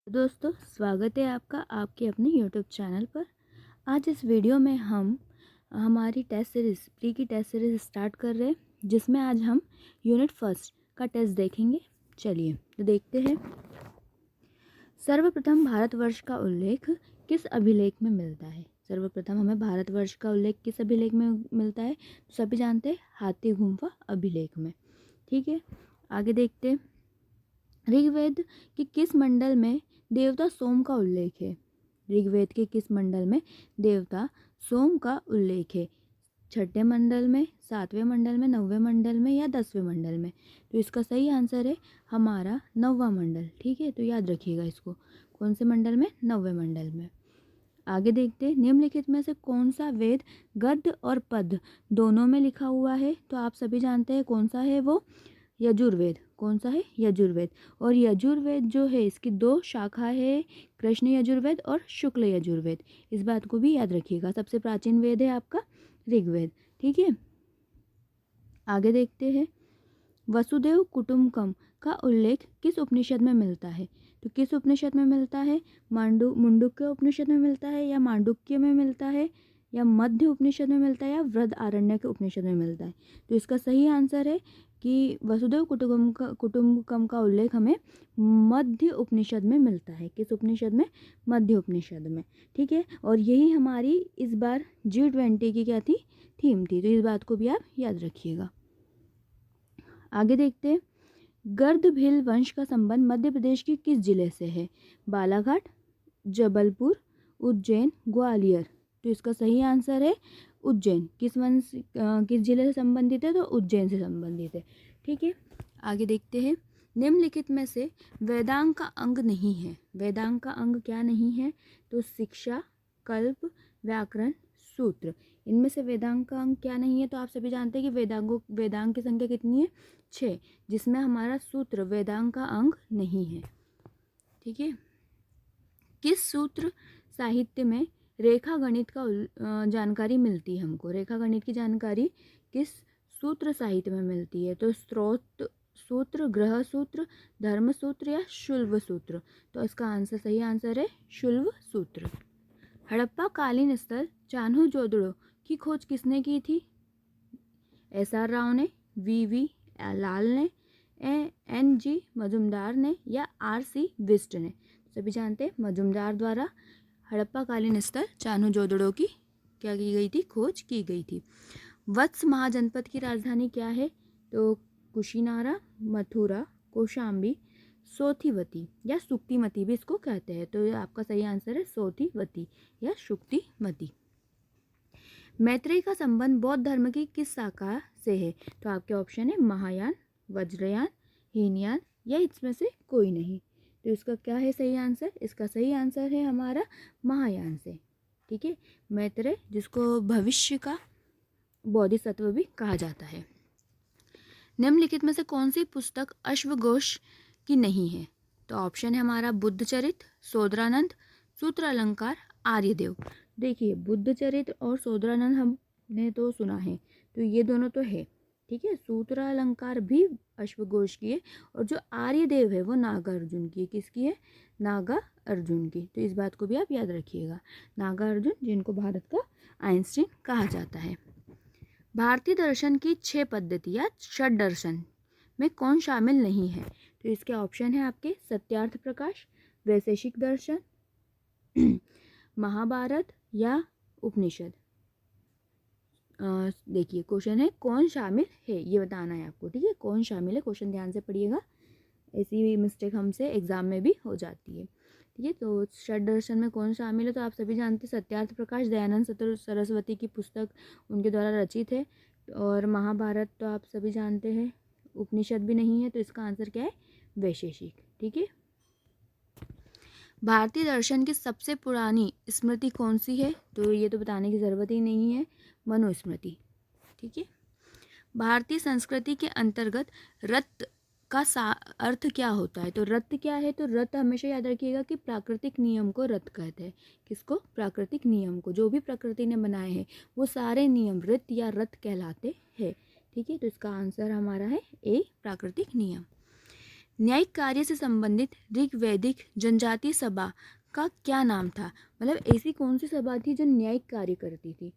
दोस्तों, स्वागत है आपका आपके अपने यूट्यूब चैनल पर। आज इस वीडियो में हम हमारी टेस्ट सीरीज़ प्री की टेस्ट सीरीज़ स्टार्ट कर रहे हैं, जिसमें आज हम यूनिट फर्स्ट का टेस्ट देखेंगे। चलिए तो देखते हैं। सर्वप्रथम भारतवर्ष का उल्लेख किस अभिलेख में मिलता है? सर्वप्रथम हमें भारतवर्ष का उल्लेख किस अभिलेख में मिलता है? तो सभी जानते हैं, हाथी गुम्फा अभिलेख में। ठीक है, आगे देखते हैं। ऋग्वेद के किस मंडल में देवता सोम का उल्लेख है? ऋग्वेद के किस मंडल में देवता सोम का उल्लेख है? छठे मंडल में, सातवें मंडल में, नौवें मंडल में या 10वें मंडल में? तो इसका सही आंसर है हमारा 9वां मंडल। ठीक है, तो याद रखिएगा इसको। कौन से मंडल में? 9वें मंडल में। आगे देखते हैं, निम्नलिखित में से कौन सा वेद गद्य और पद्य दोनों में लिखा हुआ है? तो आप सभी जानते हैं कौन सा है वो, यजुर्वेद। कौन सा है? यजुर्वेद। और यजुर्वेद जो है इसकी दो शाखा है, कृष्ण यजुर्वेद और शुक्ल यजुर्वेद। इस बात को भी याद रखिएगा। सबसे प्राचीन वेद है आपका ऋग्वेद। ठीक है, आगे देखते हैं। वसुदेव कुटुम्बकम का उल्लेख किस उपनिषद में मिलता है? तो किस उपनिषद में मिलता है? मुंडुक्य उपनिषद में मिलता है, या मांडुक्य में मिलता है, या मध्य उपनिषद में मिलता है, या वृहद आरण्यक के उपनिषद में मिलता है? तो इसका सही आंसर है कि वसुदेव कुटुम्बकम का उल्लेख हमें मध्य उपनिषद में मिलता है। किस उपनिषद में? मध्य उपनिषद में। ठीक है, और यही हमारी इस बार G20 की क्या थी? थीम थी। तो इस बात को भी आप याद रखिएगा। आगे देखते हैं। गर्दभील वंश का संबंध मध्य प्रदेश के किस जिले से है? बालाघाट, जबलपुर, उज्जैन, ग्वालियर? तो इसका सही आंसर है उज्जैन। किस वंश किस जिले से संबंधित है? तो उज्जैन से संबंधित है। ठीक है, आगे देखते हैं। निम्नलिखित में से वेदांग का अंग नहीं है। वेदांग का अंग क्या नहीं है? तो शिक्षा, कल्प, व्याकरण, सूत्र। इनमें से वेदांग का अंग क्या नहीं है? तो आप सभी जानते हैं कि वेदांग की संख्या कितनी है? 6, जिसमें हमारा सूत्र वेदांग का अंग नहीं है। ठीक है, किस सूत्र साहित्य में रेखा गणित का जानकारी मिलती है हमको? रेखा गणित की जानकारी किस सूत्र साहित्य में मिलती है? तो स्रोत सूत्र, ग्रह सूत्र, धर्म सूत्र या शुल्ब सूत्र? तो इसका आंसर, सही आंसर है शुल्ब सूत्र। हड़प्पा कालीन स्थल चान्हो-जोदड़ो की खोज किसने की थी? SR राव ने, VV लाल ने, NG मजुमदार ने, या RC बिष्ट ने? सभी जानते हैं मजुमदार द्वारा हड़प्पा कालीन स्थल चान्हो-जोदड़ो की क्या की गई थी? खोज की गई थी। वत्स महाजनपद की राजधानी क्या है? तो कुशीनारा, मथुरा, कौशाम्बी, सोथिवती या सुक्तिमती भी इसको कहते हैं। तो आपका सही आंसर है सोथिवती या सुक्तिमती। मैत्रेय का संबंध बौद्ध धर्म की किस शाखा से है? तो आपके ऑप्शन है महायान, वज्रयान, हीनयान या इसमें से कोई नहीं। तो इसका क्या है सही आंसर? इसका सही आंसर है हमारा महायान से। ठीक है, मैत्रेय जिसको भविष्य का बोधिसत्व भी कहा जाता है। निम्नलिखित में से कौन सी पुस्तक अश्वघोष की नहीं है? तो ऑप्शन है हमारा बुद्ध चरित्र, शोधरानंद, सूत्र अलंकार, आर्यदेव। देखिए, बुद्ध चरित्र और शोधरानंद हमने तो सुना है, तो ये दोनों तो है। ठीक है, सूत्र अलंकार भी अश्वघोष की है, और जो आर्यदेव है वो नागा अर्जुन की है। किसकी है? नागा अर्जुन की। तो इस बात को भी आप याद रखिएगा। नागा अर्जुन, जिनको भारत का आइंस्टीन कहा जाता है। भारतीय दर्शन की 6 पद्धति या षड दर्शन में कौन शामिल नहीं है? तो इसके ऑप्शन है आपके सत्यार्थ प्रकाश, वैशेषिक दर्शन, महाभारत या उपनिषद। देखिए, क्वेश्चन है कौन शामिल है, ये बताना है आपको। ठीक है, कौन शामिल है, क्वेश्चन ध्यान से पढ़िएगा। ऐसी मिस्टेक हमसे एग्जाम में भी हो जाती है। ठीक है, तो षड दर्शन में कौन शामिल है? तो आप सभी जानते हैं सत्यार्थ प्रकाश दयानंद सरस्वती की पुस्तक उनके द्वारा रचित है। और महाभारत तो आप सभी जानते हैं, उपनिषद भी नहीं है। तो इसका आंसर क्या है? वैशेषिक। ठीक है, भारतीय दर्शन की सबसे पुरानी स्मृति कौन सी है? तो ये तो बताने की ज़रूरत ही नहीं है, मनुस्मृति। ठीक है, भारतीय संस्कृति के अंतर्गत रत का अर्थ क्या होता है? तो रत क्या है? तो रत हमेशा याद रखिएगा कि प्राकृतिक नियम को रत कहते हैं। किसको? प्राकृतिक नियम को। जो भी प्रकृति ने बनाए हैं वो सारे नियम ऋत या रत कहलाते हैं। ठीक है, तो इसका आंसर हमारा है ए, प्राकृतिक नियम। न्यायिक कार्य से संबंधित ऋग्वैदिक जनजातीय सभा का क्या नाम था? मतलब ऐसी कौन सी सभा थी जो न्यायिक कार्य करती थी?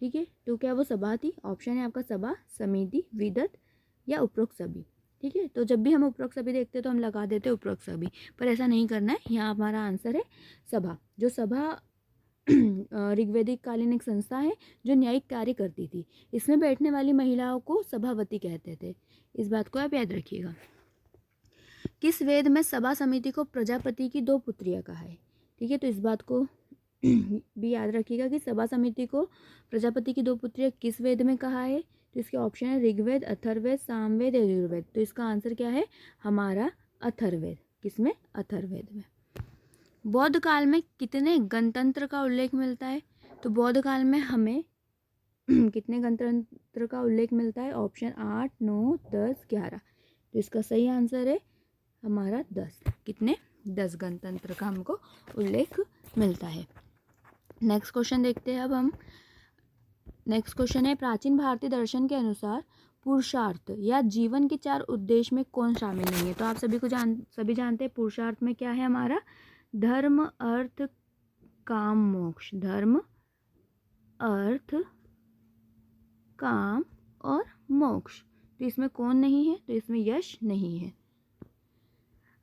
ठीक है, तो क्या वो सभा थी? ऑप्शन है आपका सभा, समिति, विदत या उपरोक्त सभी। ठीक है, तो जब भी हम उपरोक्त सभी देखते हैं तो हम लगा देते हैं उपरोक्त सभी, पर ऐसा नहीं करना है। यहाँ हमारा आंसर है सभा। जो सभा ऋग्वैदिक कालीन एक संस्था है जो न्यायिक कार्य करती थी। इसमें बैठने वाली महिलाओं को सभावती कहते थे। इस बात को आप याद रखिएगा। किस वेद में सभा समिति को प्रजापति की 2 पुत्रियां कहा है? ठीक है, तो इस बात को भी याद रखिएगा कि सभा समिति को प्रजापति की 2 पुत्रियां किस वेद में कहा है। तो इसके ऑप्शन है ऋग्वेद, अथर्ववेद, सामवेद, यजुर्वेद। तो इसका आंसर क्या है हमारा? अथर्ववेद। किसमें? अथर्ववेद में। बौद्ध काल में कितने गणतंत्र का उल्लेख मिलता है? तो बौद्ध काल में हमें कितने गणतंत्र का उल्लेख मिलता है? ऑप्शन 8, 9, 10, 11। तो इसका सही आंसर है हमारा 10। कितने? 10 गणतंत्र का हमको उल्लेख मिलता है। नेक्स्ट क्वेश्चन देखते हैं अब हम। नेक्स्ट क्वेश्चन है, प्राचीन भारतीय दर्शन के अनुसार पुरुषार्थ या जीवन के 4 उद्देश्य में कौन शामिल नहीं है? तो आप सभी जानते हैं पुरुषार्थ में क्या है हमारा? धर्म, अर्थ, काम, मोक्ष। धर्म, अर्थ, काम और मोक्ष। तो इसमें कौन नहीं है? तो इसमें यश नहीं है।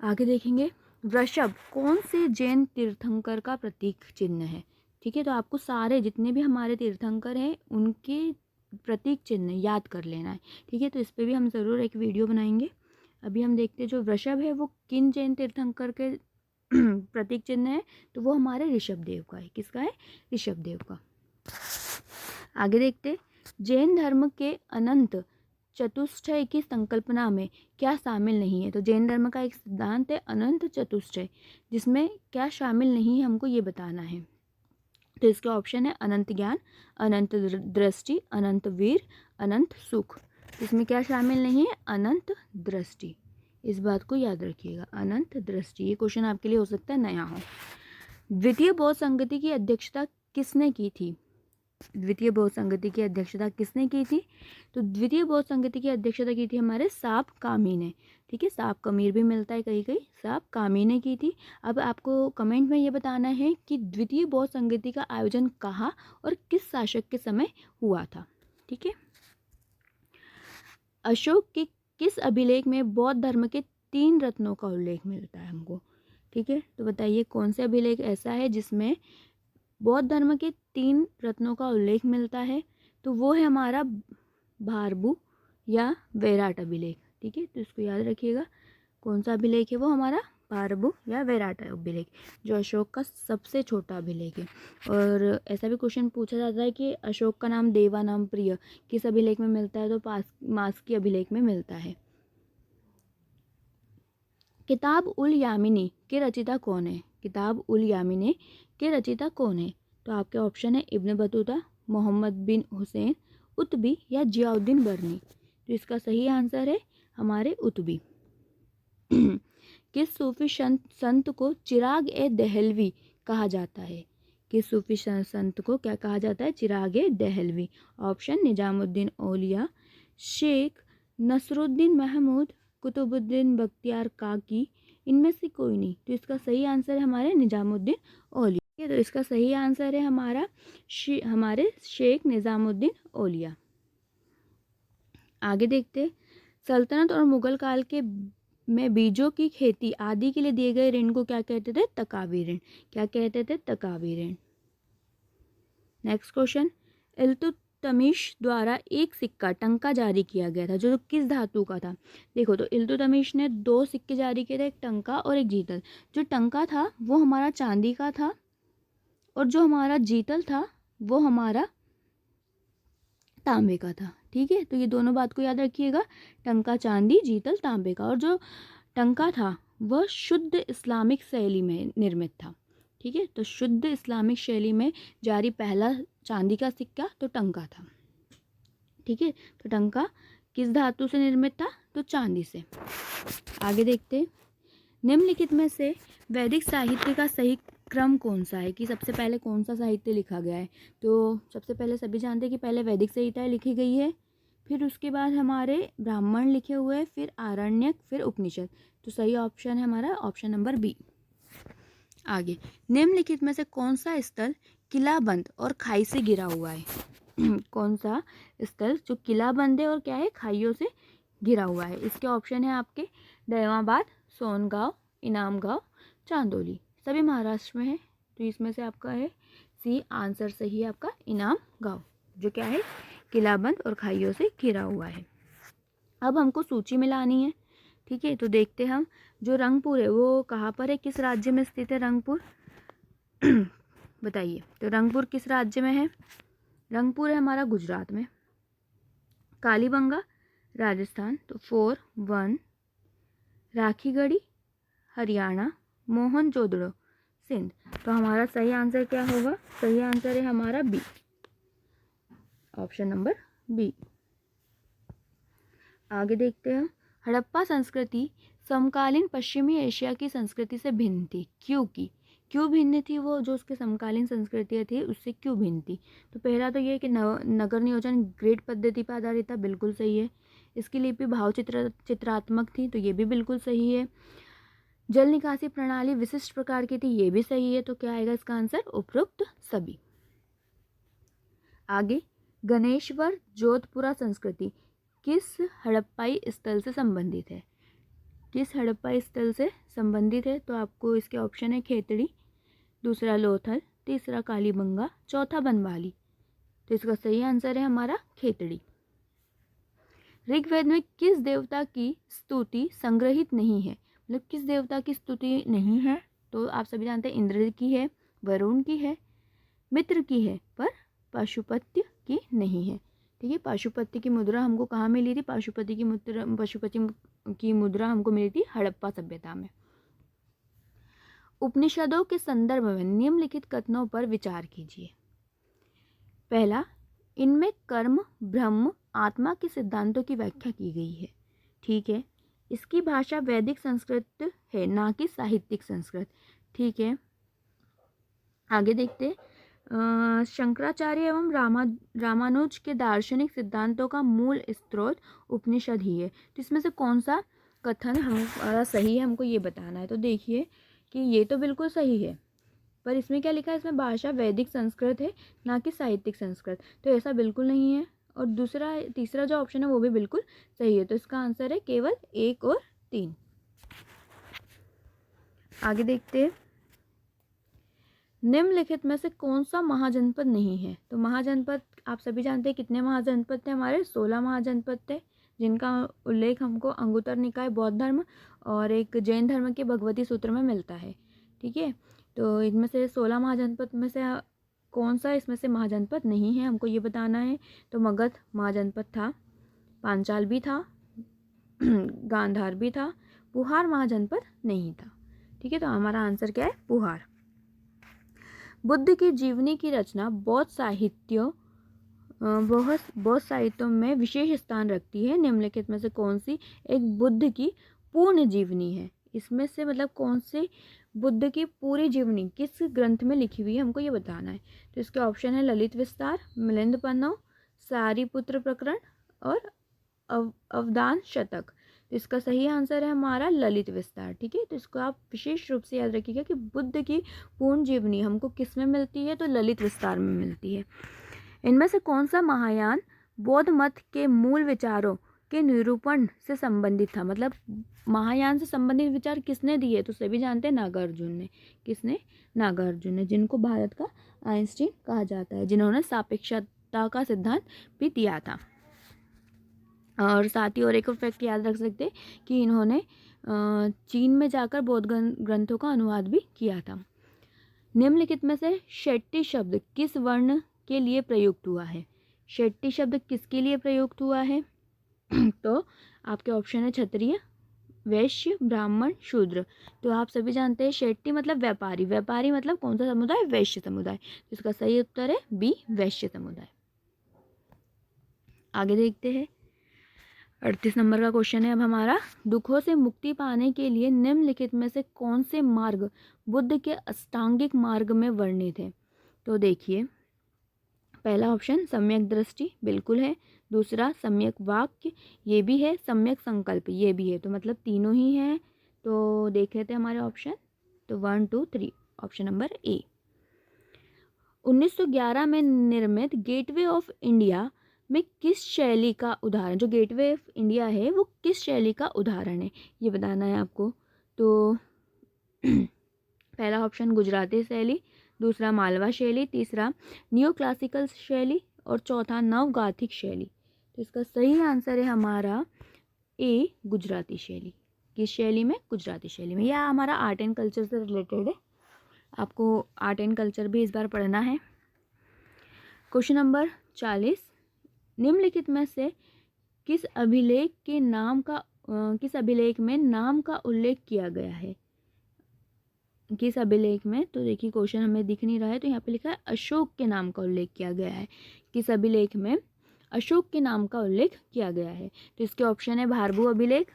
आगे देखेंगे, वृषभ कौन से जैन तीर्थंकर का प्रतीक चिन्ह है? ठीक है, तो आपको सारे जितने भी हमारे तीर्थंकर हैं उनके प्रतीक चिन्ह याद कर लेना है। ठीक है, तो इस पर भी हम ज़रूर एक वीडियो बनाएंगे। अभी हम देखते हैं जो वृषभ है वो किन जैन तीर्थंकर के प्रतीक चिन्ह है? तो वो हमारे ऋषभ देव का है। किसका है? ऋषभ देव का। आगे देखते, जैन धर्म के अनंत चतुष्टय की संकल्पना में क्या शामिल नहीं है? तो जैन धर्म का एक सिद्धांत है अनंत चतुष्टय, जिसमें क्या शामिल नहीं है हमको ये बताना है। तो इसके ऑप्शन है अनंत ज्ञान, अनंत दृष्टि, अनंत वीर, अनंत सुख। इसमें क्या शामिल नहीं है? अनंत दृष्टि। इस बात को याद रखिएगा, अनंत दृष्टि। ये क्वेश्चन आपके लिए हो सकता है नया हो। द्वितीय बौद्ध संगति की अध्यक्षता किसने की थी? द्वितीय बौद्ध संगति की अध्यक्षता किसने की थी? तो द्वितीय बौद्ध संगति की अध्यक्षता की थी हमारे साप कामी ने। ठीक है, साप कमीर भी मिलता है कहीं कहीं, साप कामी ने की थी। अब आपको कमेंट में ये बताना है कि द्वितीय बौद्ध संगति का आयोजन कहाँ और किस शासक के समय हुआ था। ठीक है, अशोक के किस अभिलेख में बौद्ध धर्म के 3 रत्नों का उल्लेख मिलता है हमको? ठीक है, तो बताइए कौन से अभिलेख ऐसा है जिसमें बौद्ध धर्म के 3 रत्नों का उल्लेख मिलता है? तो वो है हमारा भारभू या वैराट अभिलेख। ठीक है, तो इसको याद रखिएगा। कौन सा अभिलेख है वो? हमारा भारभू या वैराट अभिलेख, जो अशोक का सबसे छोटा अभिलेख है। और ऐसा भी क्वेश्चन पूछा जाता है कि अशोक का नाम देवा नाम प्रिय किस अभिलेख में मिलता है? तो मास्की अभिलेख में मिलता है। किताब उल यामिनी के रचयिता कौन है? किताब उल यामिनी के रचयिता कौन है? तो आपके ऑप्शन है इब्न बतूता, मोहम्मद बिन हुसैन, उतबी या जियाउद्दीन बर्नी। तो इसका सही आंसर है हमारे उतबी। किस सूफी संत को चिराग ए दहलवी कहा जाता है? किस सूफी संत को क्या कहा जाता है? चिराग ए दहलवी। ऑप्शन निजामुद्दीन औलिया, शेख नसरुद्दीन महमूद, कुतुबुद्दीन बख्तियार काकी, इनमें से कोई नहीं। तो इसका सही आंसर है हमारे निजामुद्दीन औलिया। तो इसका सही आंसर है हमारा हमारे शेख निजामुद्दीन औलिया। आगे देखते, सल्तनत और मुगल काल के में बीजों की खेती आदि के लिए दिए गए ऋण को क्या कहते थे? तकावी ऋण। क्या कहते थे? तकावी ऋण। नेक्स्ट क्वेश्चन, इल्तुतमिश द्वारा एक सिक्का टंका जारी किया गया था जो किस धातु का था? देखो, तो इल्तुतमिश ने 2 सिक्के जारी किए थे, एक टंका और एक जीतल। जो टंका था वो हमारा चांदी का था और जो हमारा जीतल था वो हमारा तांबे का था। ठीक है, तो ये दोनों बात को याद रखिएगा, टंका चांदी, जीतल तांबे का। और जो टंका था वह शुद्ध इस्लामिक शैली में निर्मित था। ठीक है, तो शुद्ध इस्लामिक शैली में जारी पहला चांदी का सिक्का तो टंका था। ठीक है, तो टंका किस धातु से निर्मित था? तो चांदी से। आगे देखते, निम्नलिखित में से वैदिक साहित्य का सही क्रम कौन सा है? कि सबसे पहले कौन सा साहित्य लिखा गया है? तो सबसे पहले सभी जानते हैं कि पहले वैदिक संहिता लिखी गई है, फिर उसके बाद हमारे ब्राह्मण लिखे हुए हैं, फिर आरण्यक, फिर उपनिषद। तो सही ऑप्शन है हमारा ऑप्शन नंबर बी। आगे, निम्नलिखित में से कौन सा स्थल किलाबंद और खाई से घिरा हुआ है? कौन सा स्थल जो किलाबंद है और क्या है, खाइयों से घिरा हुआ है? इसके ऑप्शन है आपके दयामाबाद, सोनगांव, इनामगांव, चांदोली। सभी महाराष्ट्र में है, तो इसमें से आपका है सी आंसर सही है आपका इनामगांव, जो क्या है किलाबंद और खाइयों से घिरा हुआ है। अब हमको सूची मिलानी है, ठीक है। तो देखते हैं हम, जो रंगपुर है वो कहाँ पर है, किस राज्य में स्थित है रंगपुर? बताइए। तो रंगपुर किस राज्य में है? रंगपुर है हमारा गुजरात में। कालीबंगा राजस्थान, तो 4-1। राखीगढ़ी हरियाणा, मोहनजोदड़ो सिंध। तो हमारा सही आंसर क्या होगा? सही आंसर है हमारा बी, ऑप्शन नंबर बी। आगे देखते हैं, हड़प्पा संस्कृति समकालीन पश्चिमी एशिया की संस्कृति से भिन्न थी, क्यों भिन्न थी वो? जो उसके समकालीन संस्कृतियाँ थी उससे क्यों भिन्न थी? तो पहला तो ये कि नगर नियोजन ग्रिड पद्धति पर आधारित था, बिल्कुल सही है। इसकी लिपि चित्रात्मक थी, तो ये भी बिल्कुल सही है। जल निकासी प्रणाली विशिष्ट प्रकार की थी, ये भी सही है। तो क्या आएगा इसका आंसर? उपरोक्त सभी। आगे, गणेश्वर जोधपुरा संस्कृति किस हड़प्पाई स्थल से संबंधित है? किस हड़प्पाई स्थल से संबंधित है? तो आपको इसके ऑप्शन है खेतड़ी, दूसरा लोथल, तीसरा कालीबंगा, चौथा बनवाली। तो इसका सही आंसर है हमारा खेतड़ी। ऋग्वेद में किस देवता की स्तुति संग्रहित नहीं है? मतलब किस देवता की स्तुति नहीं है? तो आप सभी जानते हैं इंद्र की है, वरुण की है, मित्र की है, पर पशुपति की नहीं है, ठीक है। पशुपति की मुद्रा हमको कहाँ मिली थी? पशुपति की मुद्रा हमको मिली थी हड़प्पा सभ्यता में। उपनिषदों के संदर्भ में निम्नलिखित कथनों पर विचार कीजिए। पहला, इनमें कर्म, ब्रह्म, आत्मा के सिद्धांतों की व्याख्या की गई है, ठीक है। इसकी भाषा वैदिक संस्कृत है, ना कि साहित्यिक संस्कृत, ठीक है। आगे देखते, शंकराचार्य एवं रामानुज के दार्शनिक सिद्धांतों का मूल स्रोत उपनिषद ही है। तो इसमें से कौन सा कथन हमारा सही है, हमको ये बताना है। तो देखिए कि ये तो बिल्कुल सही है, पर इसमें क्या लिखा है? इसमें भाषा वैदिक संस्कृत है, ना कि साहित्यिक संस्कृत। तो ऐसा बिल्कुल नहीं है। और तीसरा जो ऑप्शन है वो भी बिल्कुल सही है। तो इसका आंसर है केवल 1 और 3। आगे देखते हैं, निम्नलिखित में से कौन सा महाजनपद नहीं है? तो महाजनपद आप सभी जानते हैं कितने महाजनपद थे हमारे? 16 महाजनपद थे, जिनका उल्लेख हमको अंगुत्तर निकाय बौद्ध धर्म और एक जैन धर्म के भगवती सूत्र में मिलता है, ठीक है। तो इनमें से 16 महाजनपद में से कौन सा इसमें से महाजनपद नहीं है, हमको ये बताना है। तो मगध महाजनपद था, पांचाल भी था, गांधार भी था, पुहार महाजनपद नहीं था, ठीक है। तो हमारा आंसर क्या है? पुहार। बुद्ध की जीवनी की रचना बौद्ध साहित्यों में विशेष स्थान रखती है। निम्नलिखित में से कौन सी एक बुद्ध की पूर्ण जीवनी है? इसमें से मतलब कौन से बुद्ध की पूरी जीवनी किस ग्रंथ में लिखी हुई है, हमको ये बताना है। तो इसके ऑप्शन है ललित विस्तार, मिलिंद पन्नव, सारीपुत्र प्रकरण और अवदान शतक। तो इसका सही आंसर है हमारा ललित विस्तार, ठीक है। तो इसको आप विशेष रूप से याद रखिएगा कि बुद्ध की पूर्ण जीवनी हमको किस में मिलती है? तो ललित विस्तार में मिलती है। इनमें से कौन सा महायान बौद्ध मत के मूल विचारों के निरूपण से संबंधित था? मतलब महायान से संबंधित विचार किसने दिए? तो सभी जानते हैं नागार्जुन ने। किसने? नागार्जुन ने, जिनको भारत का आइंस्टीन कहा जाता है, जिन्होंने सापेक्षता का सिद्धांत भी दिया था। और साथ ही और एक फैक्ट याद रख सकते कि इन्होंने चीन में जाकर बौद्ध ग्रंथों का अनुवाद भी किया था। निम्नलिखित में से शेट्टी शब्द किस वर्ण के लिए प्रयुक्त हुआ है? शेट्टी शब्द किसके लिए प्रयुक्त हुआ है? तो आपके ऑप्शन है क्षत्रिय, वैश्य, ब्राह्मण, शूद्र। तो आप सभी जानते हैं शेट्टी मतलब व्यापारी, व्यापारी मतलब कौन सा समुदाय? वैश्य समुदाय। तो इसका सही उत्तर है बी, वैश्य समुदाय। आगे देखते हैं, 38 नंबर का क्वेश्चन है अब हमारा, दुखों से मुक्ति पाने के लिए निम्नलिखित में से कौन से मार्ग बुद्ध के अष्टांगिक मार्ग में वर्णित है? तो देखिए, पहला ऑप्शन सम्यक दृष्टि बिल्कुल है, दूसरा सम्यक वाक्य, ये भी है, सम्यक संकल्प, ये भी है। तो मतलब तीनों ही हैं। तो देख लेते हैं हमारे ऑप्शन। तो 1 2 3 ऑप्शन नंबर ए। 1911 में निर्मित गेटवे ऑफ इंडिया में किस शैली का उदाहरण, जो गेटवे ऑफ इंडिया है वो किस शैली का उदाहरण है, ये बताना है आपको। तो पहला ऑप्शन गुजराती शैली, दूसरा मालवा शैली, तीसरा न्यू क्लासिकल शैली और चौथा नवगाथिक शैली। तो इसका सही आंसर है हमारा ए, गुजराती शैली। किस शैली में? गुजराती शैली में। यह हमारा आर्ट एंड कल्चर से रिलेटेड है, आपको आर्ट एंड कल्चर भी इस बार पढ़ना है। क्वेश्चन नंबर 40, निम्नलिखित में से किस अभिलेख में नाम का उल्लेख किया गया है? किस अभिलेख में? तो देखिए क्वेश्चन हमें दिख नहीं रहा है, तो यहाँ पे लिखा है अशोक के नाम का उल्लेख किया गया है। किस अभिलेख में अशोक के नाम का उल्लेख किया गया है? तो इसके ऑप्शन है भारभू अभिलेख,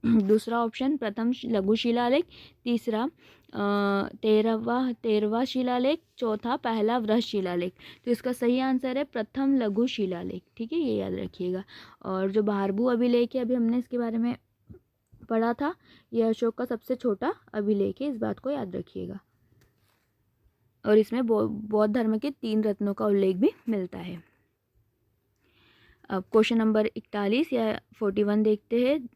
दूसरा ऑप्शन प्रथम लघु शिलालेख, तीसरा 13वां शिलालेख, चौथा पहला वृहत शिलालेख। तो इसका सही आंसर है प्रथम लघु शिलालेख। ठीक है, ये याद रखिएगा। और जो भारभू अभिलेख है, अभी हमने इसके बारे में पढ़ा था, यह अशोक का सबसे छोटा अभिलेख है, इस बात को याद रखिएगा। और इसमें बौद्ध धर्म के 3 रत्नों का उल्लेख भी मिलता है। अब क्वेश्चन नंबर 41 या 41 देखते हैं।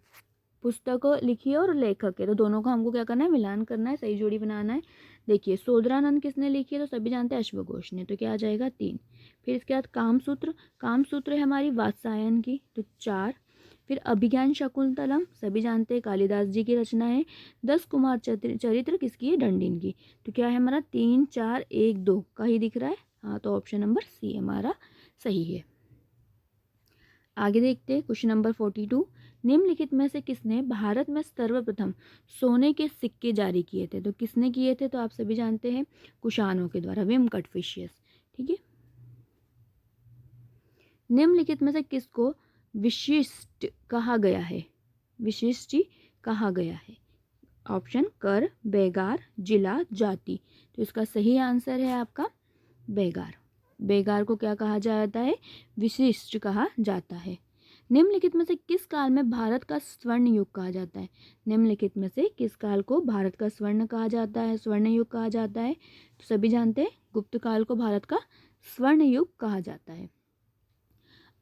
पुस्तक लिखी है और लेखक है, तो दोनों का हमको क्या करना है? मिलान करना है, सही जोड़ी बनाना है। देखिए सोदरानंद किसने लिखी है? तो सभी जानते हैं अश्वघोष ने, तो क्या आ जाएगा 3। फिर इसके बाद कामसूत्र है हमारी वात्सायन की, तो 4। फिर अभिज्ञान शकुंतलम सभी जानते हैं कालिदास जी की रचना है। 10 कुमार चरित्र किसकी है? डंडीन की। तो क्या है हमारा 3 4 1 2 का ही दिख रहा है। हाँ, तो ऑप्शन नंबर सी हमारा सही है। आगे देखते हैं क्वेश्चन नंबर 42, निम्नलिखित में से किसने भारत में सर्वप्रथम सोने के सिक्के जारी किए थे? तो किसने किए थे? तो आप सभी जानते हैं कुषाणों के द्वारा, विम कटफिशियस। ठीक है, निम्नलिखित में से किसको विशिष्ट कहा गया है? विशिष्ट कहा गया है। ऑप्शन कर, बेगार, जिला, जाति। तो इसका सही आंसर है आपका बेगार। बेगार को क्या कहा जाता है? विशिष्ट कहा जाता है। निम्नलिखित में से किस काल में भारत का स्वर्ण युग कहा जाता है? निम्नलिखित में से किस काल को भारत का स्वर्ण कहा जाता है, स्वर्ण युग कहा जाता है? तो सभी जानते हैं गुप्त काल को भारत का स्वर्ण युग कहा जाता है।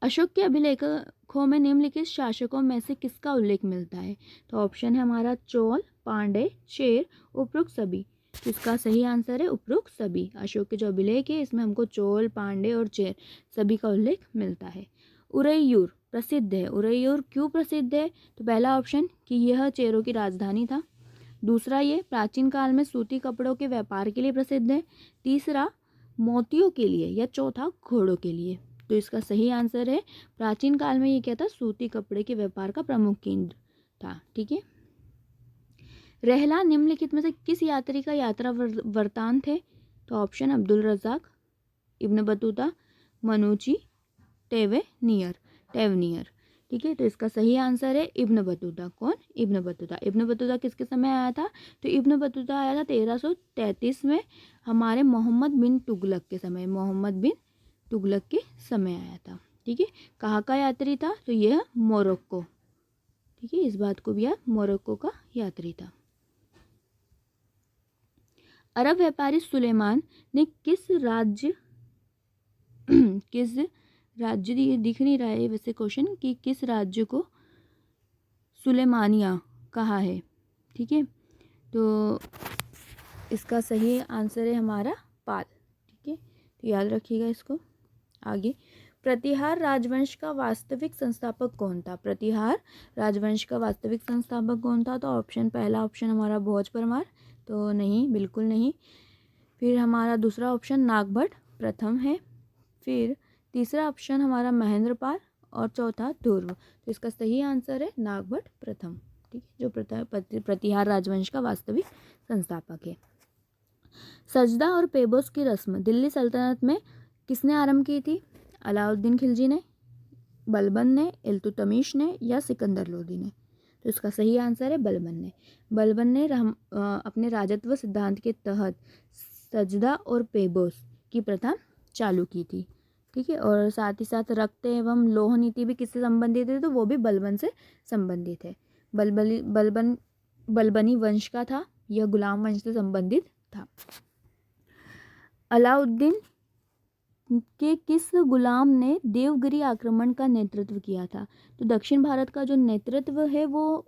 अशोक के अभिलेखों में निम्नलिखित शासकों में से किसका उल्लेख मिलता है? तो ऑप्शन है हमारा चोल, पांडे, चेर, उपरोक्त सभी। इसका सही आंसर है उपरोक्त सभी। अशोक के जो अभिलेख है इसमें हमको चोल, पांडे और चेर सभी का उल्लेख मिलता है। उरैयूर प्रसिद्ध है। उरैयूर क्यों प्रसिद्ध है? तो पहला ऑप्शन कि यह चेरों की राजधानी था, दूसरा ये प्राचीन काल में सूती कपड़ों के व्यापार के लिए प्रसिद्ध है, तीसरा मोतियों के लिए, या चौथा घोड़ों के लिए। तो इसका सही आंसर है प्राचीन काल में ये क्या था? सूती कपड़े के व्यापार का प्रमुख केंद्र था। ठीक है, रहला निम्नलिखित में से किस यात्री का यात्रा वृत्तांत है? तो option Abdul Razzaq, Ibn Battuta, Manucci, Tavernier. ठीक है, तो इसका सही आंसर है इब्न बतूता। कौन? Ibn Battuta. इब्न बतूता किसके समय आया था? तो इब्न बतूता आया था 1333 में हमारे मोहम्मद बिन तुगलक के समय। मोहम्मद बिन तुगलक के समय आया था। ठीक है, कहाँ का यात्री था? तो यह मोरक्को। ठीक है, इस बात को भी याद, मोरक्को का यात्री था। अरब व्यापारी सुलेमान ने किस राज्य दिख नहीं रहा है वैसे क्वेश्चन कि किस राज्य को सुलेमानिया कहा है? ठीक है, तो इसका सही आंसर है हमारा पाल। ठीक है, तो याद रखिएगा इसको। आगे, प्रतिहार राजवंश का वास्तविक संस्थापक कौन था? प्रतिहार राजवंश का वास्तविक संस्थापक कौन था? तो ऑप्शन पहला ऑप्शन हमारा भोज परमार, तो नहीं, बिल्कुल नहीं। फिर हमारा दूसरा ऑप्शन नागभट्ट प्रथम है, फिर तीसरा ऑप्शन हमारा महेंद्रपाल और चौथा ध्रुव। तो इसका सही आंसर है नागभट्ट प्रथम। ठीक है, जो प्रतिहार राजवंश का वास्तविक संस्थापक है। सजदा और पेबोस की रस्म दिल्ली सल्तनत में किसने आरंभ की थी? अलाउद्दीन खिलजी ने, बलबन ने, इल्तुतमिश ने, या सिकंदर लोदी ने? तो इसका सही आंसर है बलबन ने। बलबन ने अपने राजत्व सिद्धांत के तहत सजदा और पेबोस की प्रथा चालू की थी। ठीक है। और साथ ही साथ रक्त एवं लोह नीति भी किससे संबंधित है, तो वो भी बलबन से संबंधित है। बलबनी वंश का था, यह गुलाम वंश से संबंधित था। अलाउद्दीन के किस गुलाम ने देवगिरी आक्रमण का नेतृत्व किया था, तो दक्षिण भारत का जो नेतृत्व है वो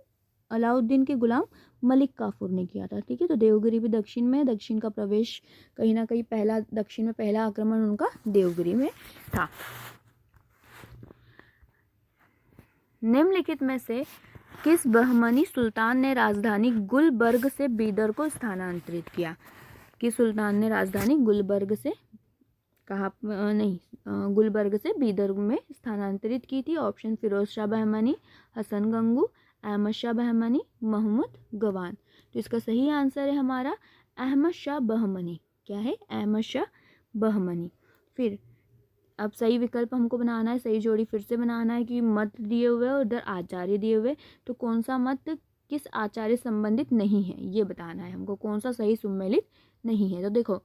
अलाउद्दीन के गुलाम मलिक काफूर ने किया था। ठीक है। तो देवगिरी भी दक्षिण में, दक्षिण का प्रवेश कहीं ना कहीं पहला, दक्षिण में पहला आक्रमण उनका देवगिरी में था। निम्नलिखित में से किस बहमनी सुल्तान ने राजधानी गुलबर्ग से बीदर को स्थानांतरित किया, किस सुल्तान ने राजधानी गुलबर्ग से गुलबर्ग से बीदर में स्थानांतरित की थी। ऑप्शन फिरोज शाह बहमनी, हसन गंगू, अहमद शाह बहमनी, महमूद गवान। तो इसका सही आंसर है हमारा अहमद शाह बहमनी। क्या है? अहमद शाह बहमनी। फिर अब सही विकल्प हमको बनाना है, सही जोड़ी फिर से बनाना है कि मत दिए हुए और उधर आचार्य दिए हुए, तो कौन सा मत किस आचार्य संबंधित नहीं है ये बताना है हमको, कौन सा सही सुमेलित नहीं है। तो देखो,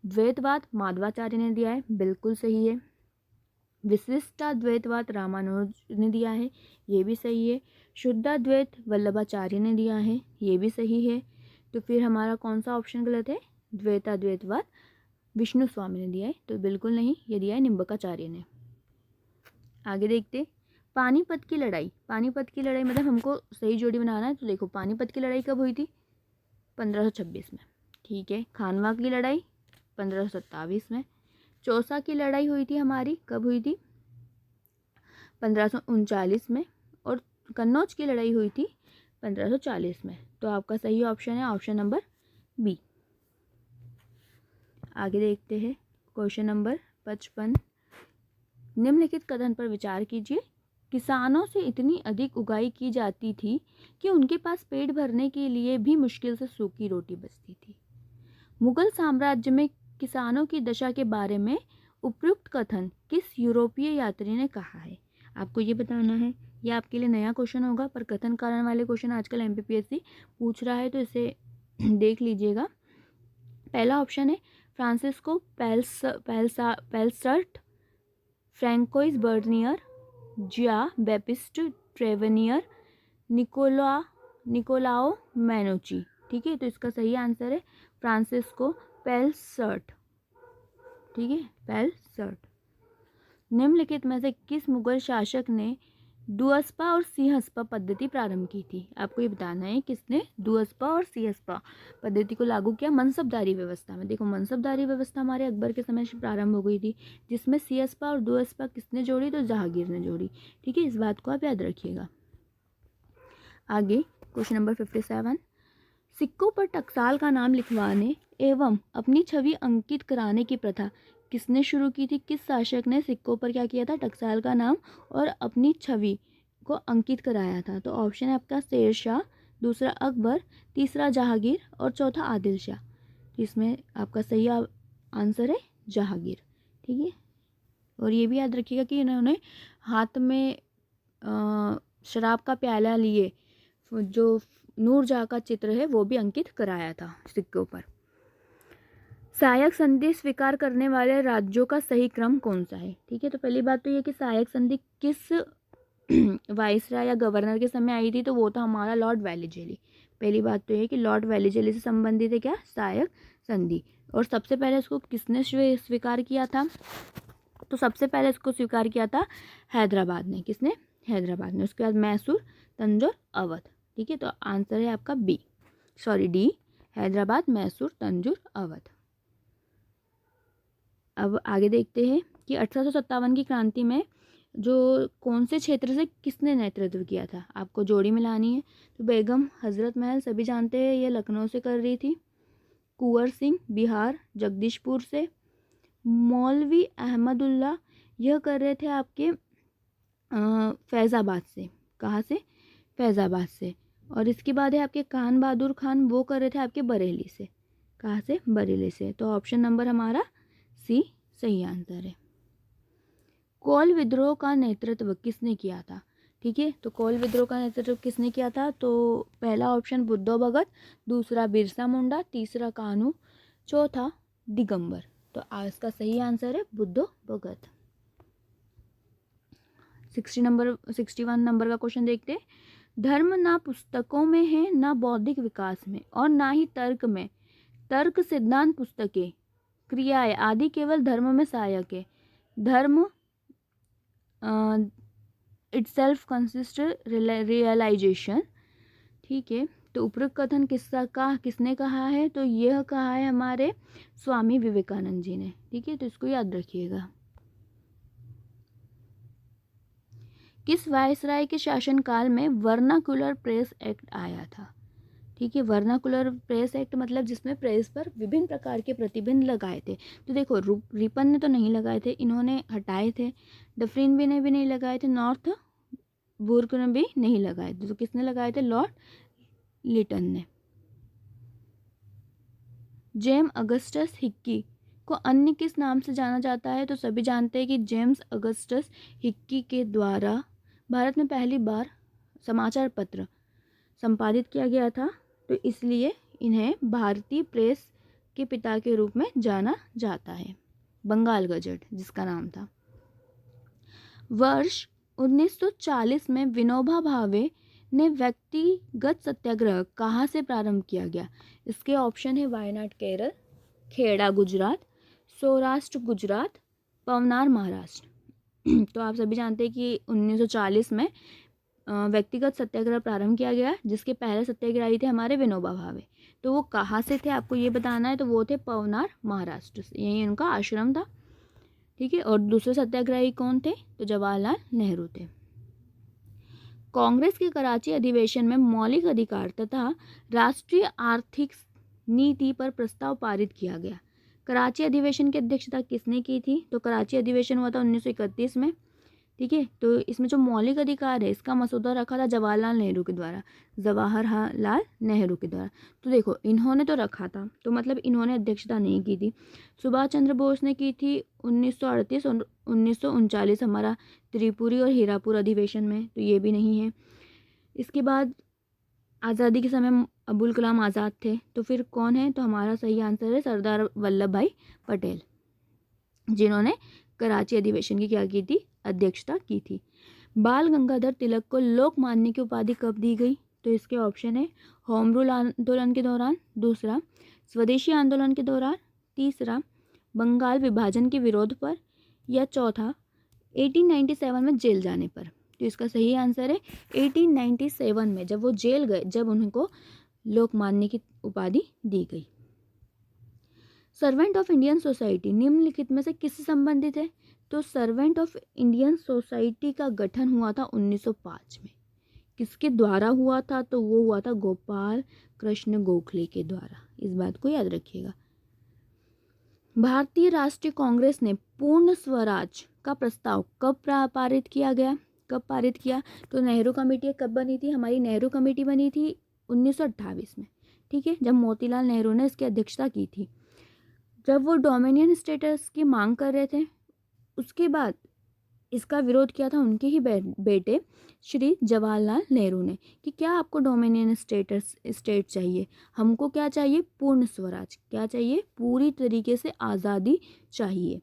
द्वैतवाद माधवाचार्य ने दिया है, बिल्कुल सही है। विशिष्टाद्वैतवाद रामानुज ने दिया है, ये भी सही है। शुद्धाद्वैत वल्लभाचार्य ने दिया है, ये भी सही है। तो फिर हमारा कौन सा ऑप्शन गलत है? द्वैताद्वैतवाद विष्णु स्वामी ने दिया है, तो बिल्कुल नहीं, ये दिया है निम्बकाचार्य ने। आगे देखते, पानीपत की लड़ाई, पानीपत की लड़ाई मतलब हमको सही जोड़ी बनाना है। तो देखो, पानीपत की लड़ाई कब हुई थी? 1526 में। ठीक है। खानवा की लड़ाई 1527 में। चौसा की लड़ाई हुई थी हमारी, कब हुई थी? 1539 में। और कन्नौज की लड़ाई हुई थी 1540 में। तो आपका सही ऑप्शन है ऑप्शन नंबर बी। आगे देखते हैं क्वेश्चन नंबर 55। निम्नलिखित कथन पर विचार कीजिए। किसानों से इतनी अधिक उगाई की जाती थी कि उनके पास पेट भरने के लिए भी मुश्किल से सूखी रोटी बचती थी। मुगल साम्राज्य में किसानों की दशा के बारे में उपयुक्त कथन किस यूरोपीय यात्री ने कहा है? आपको ये बताना है। यह आपके लिए नया क्वेश्चन होगा, पर कथन कारण वाले क्वेश्चन आजकल एमपीपीएससी पूछ रहा है, तो इसे देख लीजिएगा। पहला ऑप्शन है फ्रांसिस्को पेल्सर्ट, फ्रैंकोइस बर्नियर, जिया बेपिस्ट ट्रेवेनियर, निकोलाओ मैनोची। ठीक है। तो इसका सही आंसर है फ्रांसिस्को पेल्सर्ट। ठीक है, पेल्सर्ट। निम्नलिखित में से किस मुगल शासक ने दुअस्पा और सिंहस्पा पद्धति प्रारंभ की थी? आपको ये बताना है किसने दुअस्पा और सिंहस्पा पद्धति को लागू किया मनसबदारी व्यवस्था में। देखो, मनसबदारी व्यवस्था हमारे अकबर के समय से प्रारंभ हो गई थी, जिसमें सिंहस्पा और दुअस्पा किसने जोड़ी? तो जहांगीर ने जोड़ी। ठीक है, इस बात को आप याद रखिएगा। आगे क्वेश्चन नंबर 57। सिक्कों पर टकसाल का नाम लिखवाने एवं अपनी छवि अंकित कराने की प्रथा किसने शुरू की थी? किस शासक ने सिक्कों पर क्या किया था? टकसाल का नाम और अपनी छवि को अंकित कराया था? तो ऑप्शन है आपका शेर शाह, दूसरा अकबर, तीसरा जहांगीर और चौथा आदिल शाह। इसमें आपका सही आंसर है जहांगीर। ठीक है। और ये भी याद रखिएगा कि इन्होंने हाथ में शराब का प्याला लिए जो नूरजहाँ का चित्र है वो भी अंकित कराया था सिक्कों पर। सहायक संधि स्वीकार करने वाले राज्यों का सही क्रम कौन सा है? ठीक है। तो पहली बात तो ये कि सहायक संधि किस वाइसराय या गवर्नर के समय आई थी? तो वो था हमारा लॉर्ड वेलिजेली। पहली बात तो ये कि लॉर्ड वेलिजेली से संबंधित है क्या? सहायक संधि। और सबसे पहले इसको किसने स्वीकार किया था? तो सबसे पहले इसको स्वीकार किया था हैदराबाद ने। किसने? हैदराबाद ने। उसके बाद मैसूर, तंजौर, अवध। ठीक है। तो आंसर है आपका डी, हैदराबाद, मैसूर, तंजौर, अवध। अब आगे देखते हैं कि 1857 की क्रांति में जो कौन से क्षेत्र से किसने नेतृत्व किया था? आपको जोड़ी मिलानी है। तो बेगम हजरत महल सभी जानते हैं, ये लखनऊ से कर रही थी। कुंवर सिंह बिहार जगदीशपुर से। मौलवी अहमदुल्ला यह कर रहे थे आपके फैज़ाबाद से। कहाँ से? फैज़ाबाद से। और इसके बाद है आपके खान बहादुर खान, वो कर रहे थे आपके बरेली से। कहाँ से? बरेली से। तो ऑप्शन नंबर हमारा सी सही आंसर है। कोल विद्रोह का नेतृत्व किसने किया था? ठीक है। तो कोल विद्रोह का नेतृत्व किसने किया था? तो पहला ऑप्शन बुद्धो भगत, दूसरा बिरसा मुंडा, तीसरा कान्हू, चौथा दिगंबर। तो इसका सही आंसर है बुद्धो भगत। 61 नंबर का क्वेश्चन देखते हैं। धर्म ना पुस्तकों में है, ना बौद्धिक विकास में, और ना ही तर्क में। तर्क, सिद्धांत, पुस्तकें, क्रियाएं आदि केवल धर्म में सहायक है। धर्म इटसेल्फ कंसिस्ट रियलाइजेशन। ठीक है, तो उपरोक्त कथन किसने कहा है? तो यह कहा है हमारे स्वामी विवेकानंद जी ने। ठीक है, तो इसको याद रखिएगा। किस वायसराय के शासनकाल में वर्नाकुलर प्रेस एक्ट आया था? ठीक है, वर्नाकुलर प्रेस एक्ट मतलब जिसमें प्रेस पर विभिन्न प्रकार के प्रतिबंध लगाए थे। तो देखो, रिपन ने तो नहीं लगाए थे, इन्होंने हटाए थे। डफरिन भी ने भी नहीं लगाए थे, नॉर्थ बुर्ग ने भी नहीं लगाए थे। तो किसने लगाए थे? लॉर्ड लिटन ने। जेम्स अगस्टस हिक्की को अन्य किस नाम से जाना जाता है? तो सभी जानते हैं कि जेम्स अगस्टस हिक्की के द्वारा भारत में पहली बार समाचार पत्र संपादित किया गया था, तो इसलिए इन्हें भारतीय प्रेस के पिता के रूप में जाना जाता है। बंगाल गजट जिसका नाम था। वर्ष 1940 में विनोबा भावे ने व्यक्तिगत सत्याग्रह कहाँ से प्रारंभ किया गया? इसके ऑप्शन है वायनाड केरल, खेड़ा गुजरात, सौराष्ट्र गुजरात, पवनार महाराष्ट्र। तो आप सभी जानते हैं कि 1940 में व्यक्तिगत सत्याग्रह प्रारंभ किया गया, जिसके पहले सत्याग्रही थे हमारे विनोबा भावे। तो वो कहाँ से थे आपको ये बताना है। तो वो थे पवनार महाराष्ट्र से, यही उनका आश्रम था। ठीक है, और दूसरे सत्याग्रही कौन थे? तो जवाहरलाल नेहरू थे। कांग्रेस के कराची अधिवेशन में मौलिक अधिकार तथा राष्ट्रीय आर्थिक नीति पर प्रस्ताव पारित किया गया। कराची अधिवेशन की अध्यक्षता किसने की थी? तो कराची अधिवेशन हुआ था 1931 में। ठीक है, तो इसमें जो मौलिक अधिकार है इसका मसौदा रखा था जवाहरलाल नेहरू के द्वारा, जवाहरलाल नेहरू के द्वारा। तो देखो, इन्होंने तो रखा था, तो मतलब इन्होंने अध्यक्षता नहीं की थी। सुभाष चंद्र बोस ने की थी 1938 और 1939 हमारा त्रिपुरी और हीरापुर अधिवेशन में, तो ये भी नहीं है। इसके बाद आज़ादी के समय अबुल कलाम आज़ाद थे, तो फिर कौन है? तो हमारा सही आंसर है सरदार वल्लभ भाई पटेल, जिन्होंने कराची अधिवेशन की क्या की थी? अध्यक्षता की थी। बाल गंगाधर तिलक को लोकमान्य की उपाधि कब दी गई? तो इसके ऑप्शन है होम रूल आंदोलन के दौरान, दूसरा स्वदेशी आंदोलन के दौरान, तीसरा बंगाल विभाजन के विरोध पर, या चौथा 1897 में जेल जाने पर। तो इसका सही आंसर है 1897 में, जब वो जेल गए, जब उनको लोकमान्य की उपाधि दी गई। सर्वेंट ऑफ इंडियन सोसाइटी निम्नलिखित में से किससे संबंधित है? तो सर्वेंट ऑफ इंडियन सोसाइटी का गठन हुआ था 1905 में। किसके द्वारा हुआ था? तो वो हुआ था गोपाल कृष्ण गोखले के द्वारा। इस बात को याद रखिएगा। भारतीय राष्ट्रीय कांग्रेस ने पूर्ण स्वराज का प्रस्ताव कब पारित किया गया? कब पारित किया? तो नेहरू कमेटी कब बनी थी? हमारी नेहरू कमेटी बनी थी 1928 में। ठीक है, जब मोतीलाल नेहरू ने इसकी अध्यक्षता की थी। जब वो डोमिनियन स्टेटस की मांग कर रहे थे, उसके बाद इसका विरोध किया था उनके ही बेटे श्री जवाहरलाल नेहरू ने, कि क्या आपको डोमिनियन स्टेट चाहिए? हमको क्या चाहिए? पूर्ण स्वराज। क्या चाहिए? पूरी तरीके से आज़ादी चाहिए।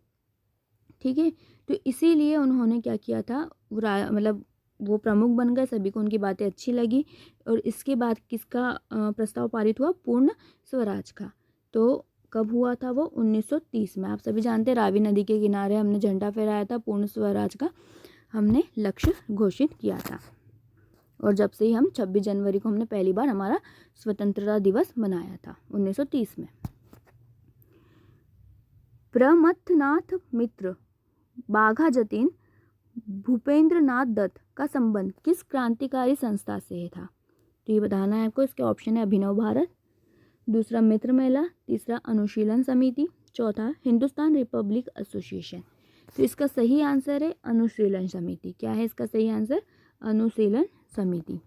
ठीक है, तो इसीलिए उन्होंने क्या किया था, मतलब वो प्रमुख बन गए, सभी को उनकी बातें अच्छी लगी, और इसके बाद किसका प्रस्ताव पारित हुआ? पूर्ण स्वराज का। तो कब हुआ था वो? 1930 में। आप सभी जानते हैं रावी नदी के किनारे हमने झंडा फहराया था, पूर्ण स्वराज का हमने लक्ष्य घोषित किया था। और जब से ही हम 26 जनवरी को हमने पहली बार हमारा स्वतंत्रता दिवस मनाया था 1930 में। प्रमथनाथ मित्र, बाघा जतीन, भूपेंद्र नाथ दत्त का संबंध किस क्रांतिकारी संस्था से था? तो ये बताना है आपको। इसके ऑप्शन है अभिनव भारत, दूसरा मित्र मेला, तीसरा अनुशीलन समिति, चौथा हिंदुस्तान रिपब्लिक एसोसिएशन। तो इसका सही आंसर है अनुशीलन समिति। क्या है इसका सही आंसर? अनुशीलन समिति।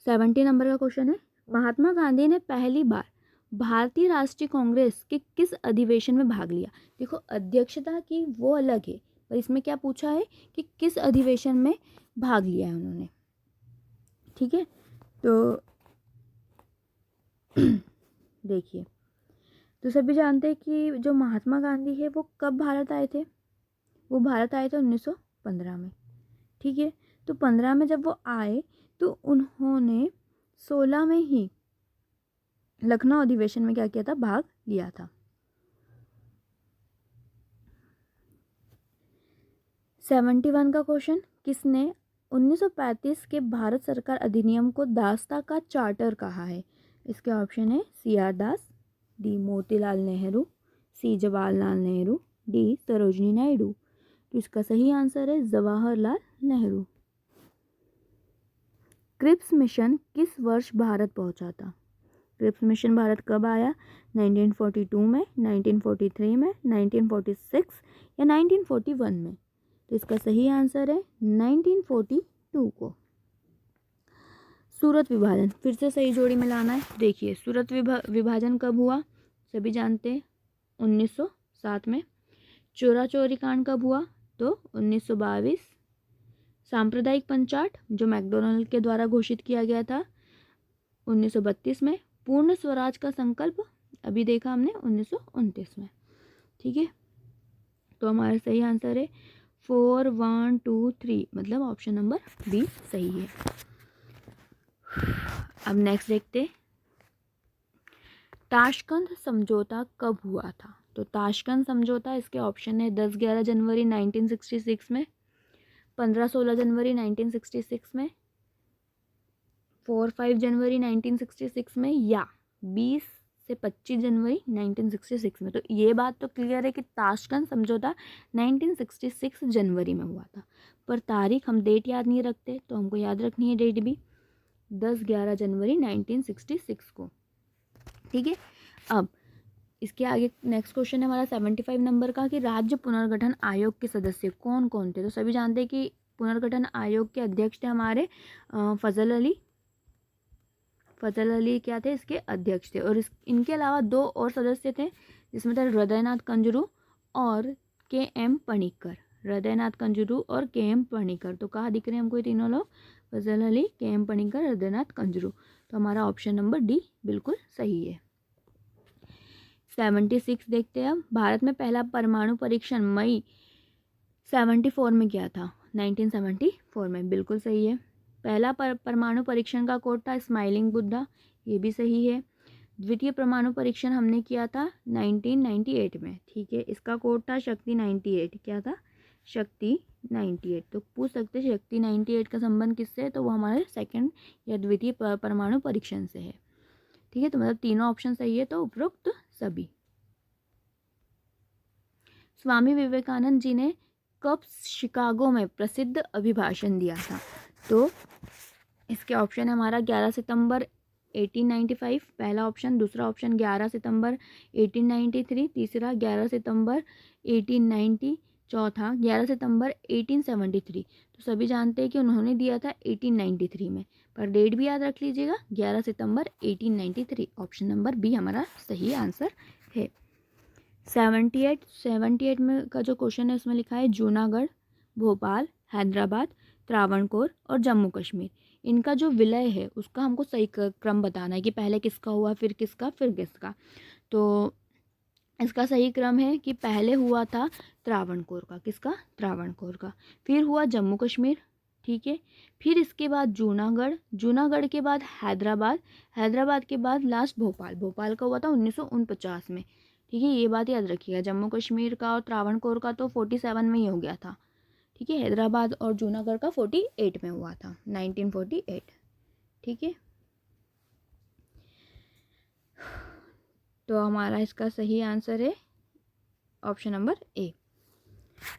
70 नंबर का क्वेश्चन है, महात्मा गांधी ने पहली बार भारतीय राष्ट्रीय कांग्रेस के किस अधिवेशन में भाग लिया? देखो, अध्यक्षता की वो अलग है, पर इसमें क्या पूछा है कि किस अधिवेशन में भाग लिया है उन्होंने। ठीक है, तो देखिए, तो सभी जानते हैं कि जो महात्मा गांधी है वो कब भारत आए थे? वो भारत आए थे 1915 में। ठीक है, तो 15 में जब वो आए तो उन्होंने 16 में ही लखनऊ अधिवेशन में क्या किया था, भाग लिया था। 71 का क्वेश्चन, किसने 1935 के भारत सरकार अधिनियम को दास्ता का चार्टर कहा है? इसके ऑप्शन है सी आर दास, डी मोतीलाल नेहरू, सी जवाहरलाल नेहरू, डी सरोजनी नायडू। तो इसका सही आंसर है जवाहरलाल नेहरू। क्रिप्स मिशन किस वर्ष भारत पहुंचा था? क्रिप्स मिशन भारत कब आया? 1942 में, 1943 में, 1946 या 1941 में? तो इसका सही आंसर है 1942 को। सूरत विभाजन, फिर से सही जोड़ी में लाना है। देखिए सूरत विभाजन कब हुआ, सभी जानते हैं 1907 में। चोरा चोरी कांड कब हुआ? तो 1922। सांप्रदायिक पंचाट जो मैकडोनल्ड के द्वारा घोषित किया गया था 1932 में। पूर्ण स्वराज का संकल्प अभी देखा हमने 1929 में। ठीक है, तो हमारा सही आंसर है 4, 1, 2, 3, मतलब ऑप्शन नंबर बी सही है। अब नेक्स्ट देखते, ताशकंद समझौता कब हुआ था? तो ताशकंद समझौता, इसके ऑप्शन है 10-11 जनवरी 1966 में, 15-16 जनवरी 1966 में, 4-5 जनवरी 1966 में, या 20 से 25 जनवरी 1966 में। तो ये बात तो क्लियर है कि ताशकंद समझौता 1966 जनवरी में हुआ था, पर तारीख हम डेट याद नहीं रखते, तो हमको याद रखनी है डेट भी 10-11 जनवरी 1966 को। ठीक है, अब इसके आगे नेक्स्ट क्वेश्चन है हमारा 75 नंबर का, कि राज्य पुनर्गठन आयोग के सदस्य कौन कौन थे? तो सभी जानते हैं कि पुनर्गठन आयोग के अध्यक्ष थे हमारे फजल अली क्या थे, इसके अध्यक्ष थे। और इनके अलावा 2 और सदस्य थे, जिसमें थे हृदयनाथ कंजरू और के एम पणिक्कर। हृदयनाथ कंजरू और के एम पणिक्कर, तो कहाँ दिख रहे हैं हमको ये तीनों लोग? फजल अली, के एम पणिक्कर, हृदयनाथ कंजरू। तो हमारा ऑप्शन नंबर डी बिल्कुल सही है। 76 देखते हैं अब, भारत में पहला परमाणु परीक्षण मई 74 में किया था, 1974 में, बिल्कुल सही है। पहला परमाणु परीक्षण का कोड था स्माइलिंग बुद्धा, ये भी सही है। द्वितीय परमाणु परीक्षण हमने किया था 1998 में। ठीक है, इसका कोड था शक्ति 98। क्या था? शक्ति 98। तो पूछ सकते शक्ति 98 का संबंध किससे है? तो वो हमारे सेकंड या द्वितीय परमाणु परीक्षण से है। ठीक है, तो मतलब तीनों ऑप्शन सही है, तो उपरोक्त सभी। स्वामी विवेकानंद जी ने कब शिकागो में प्रसिद्ध अभिभाषण दिया था? तो इसके ऑप्शन है हमारा 11 सितंबर 1895 पहला ऑप्शन, दूसरा ऑप्शन 11 सितंबर 1893, तीसरा 11 सितंबर 1890, चौथा 11 सितंबर 1873। तो सभी जानते हैं कि उन्होंने दिया था 1893 में, पर डेट भी याद रख लीजिएगा 11 सितंबर 1893। ऑप्शन नंबर बी हमारा सही आंसर है। 78 में का जो क्वेश्चन है उसमें लिखा है जूनागढ़, भोपाल, हैदराबाद, त्रावणकोर और जम्मू कश्मीर, इनका जो विलय है उसका हमको सही क्रम बताना है कि पहले किसका हुआ, फिर किसका, फिर किसका। तो इसका सही क्रम है कि पहले हुआ था त्रावणकोर का, किसका? त्रावणकोर का, फिर हुआ जम्मू कश्मीर, ठीक है, फिर इसके बाद जूनागढ़, जूनागढ़ के बाद हैदराबाद, हैदराबाद के बाद लास्ट भोपाल, भोपाल का हुआ था 1949 में। ठीक है, ये बात याद रखिएगा। जम्मू कश्मीर का और त्रावणकोर का तो 47 में ही हो गया था। ठीक है, हैदराबाद और जूनागढ़ का 48 में हुआ था, 1948। ठीक है, तो हमारा इसका सही आंसर है ऑप्शन नंबर ए।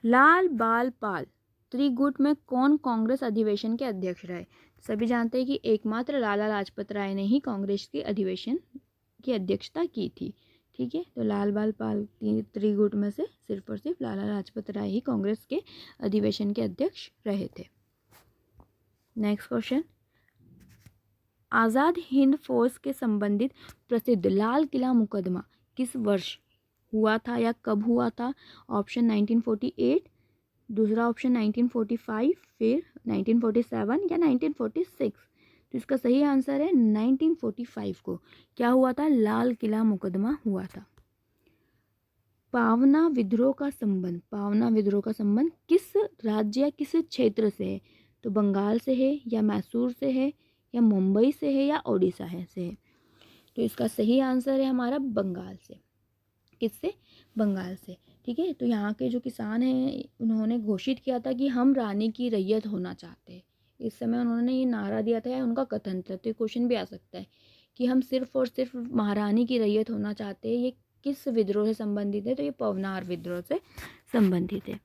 लाल बाल पाल त्रिगुट में कौन कांग्रेस अधिवेशन के अध्यक्ष रहे? सभी जानते हैं कि एकमात्र लाला लाजपत राय ने ही कांग्रेस के अधिवेशन की अध्यक्षता की थी। ठीक है, तो लाल बाल पाल त्रिगुट में से सिर्फ और सिर्फ लाला लाजपत राय ही कांग्रेस के अधिवेशन के अध्यक्ष रहे थे। नेक्स्ट क्वेश्चन, आज़ाद हिंद फौज के संबंधित प्रसिद्ध लाल किला मुकदमा किस वर्ष हुआ था या कब हुआ था? ऑप्शन 1948, दूसरा ऑप्शन 1945, फिर 1947 या 1946। तो इसका सही आंसर है 1945 को। क्या हुआ था? लाल किला मुकदमा हुआ था। पावना विद्रोह का संबंध किस राज्य या किस क्षेत्र से है? तो बंगाल से है या मैसूर से है या मुंबई से है या ओडिशा से है? तो इसका सही आंसर है हमारा बंगाल से। किससे? बंगाल से। ठीक है, तो यहाँ के जो किसान हैं उन्होंने घोषित किया था कि हम रानी की रैयत होना चाहते हैं। इस समय उन्होंने ये नारा दिया था या उनका कथन था। तो ये क्वेश्चन भी आ सकता है कि हम सिर्फ और सिर्फ महारानी की रैयत होना चाहते हैं। ये किस विद्रोह से संबंधित है? तो ये पवनार विद्रोह से संबंधित है।